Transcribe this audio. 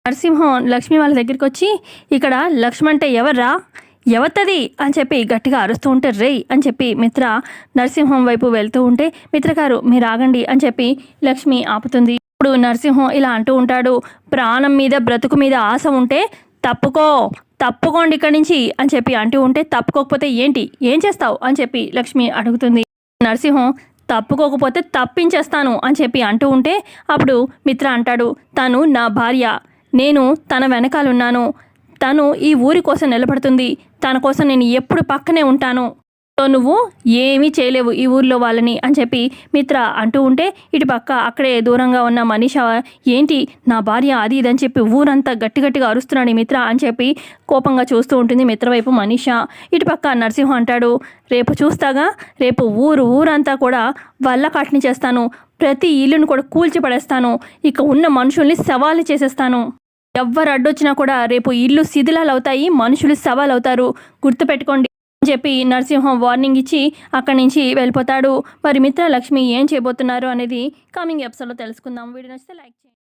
నరసింహం లక్ష్మి వాళ్ళ దగ్గరికి వచ్చి, ఇక్కడ లక్ష్మి అంటే ఎవర్రా, ఎవత్తది అని చెప్పి గట్టిగా అరుస్తూ ఉంటే, రేయ్ అని చెప్పి మిత్ర నరసింహం వైపు వెళ్తూ ఉంటే, మిత్ర గారు మీరు ఆగండి అని చెప్పి లక్ష్మి ఆపుతుంది. ఇప్పుడు నరసింహం ఇలా అంటూ ఉంటాడు, ప్రాణం మీద బ్రతుకు మీద ఆశ ఉంటే తప్పుకోండి ఇక్కడి నుంచి అని చెప్పి అంటూ ఉంటే, తప్పుకోకపోతే ఏంటి, ఏం చేస్తావు అని చెప్పి లక్ష్మి అడుగుతుంది. నరసింహం తప్పుకోకపోతే తప్పించేస్తాను అని చెప్పి అంటూ ఉంటే, అప్పుడు మిత్ర అంటాడు, తను నా భార్య, నేను తన వెనకాలన్నాను, తను ఈ ఊరి కోసం నిలబడుతుంది, తన కోసం నేను ఎప్పుడు పక్కనే ఉంటాను, నువ్వు ఏమీ చేయలేవు ఈ ఊర్లో వాళ్ళని అని చెప్పి మిత్ర అంటూ ఉంటే, ఇటు పక్క అక్కడే దూరంగా ఉన్న మనీష, ఏంటి నా భార్య అది ఇదని చెప్పి ఊరంతా గట్టిగా అరుస్తున్నాడు మిత్ర అని చెప్పి కోపంగా చూస్తూ ఉంటుంది మిత్ర వైపు మనీష. ఇటు పక్క నరసింహ అంటాడు, రేపు చూస్తాగా, రేపు ఊరంతా కూడా వల్లకాటిని చేస్తాను, ప్రతి ఇల్లును కూడా కూల్చి పడేస్తాను, ఇక ఉన్న మనుషుల్ని సవాలు చేసేస్తాను, ఎవ్వరు అడ్డొచ్చినా కూడా రేపు ఇల్లు శిథిలాలు అవుతాయి, మనుషులు సవాలు అవుతారు, గుర్తుపెట్టుకోండి అని చెప్పి నరసింహం వార్నింగ్ ఇచ్చి అక్కడి నుంచి వెళ్ళిపోతాడు. మరి మిత్ర లక్ష్మి ఏం చేయబోతున్నారు అనేది కమింగ్ ఎపిసోడ్లో తెలుసుకుందాం. వీడియో నచ్చితే లైక్ చేయండి.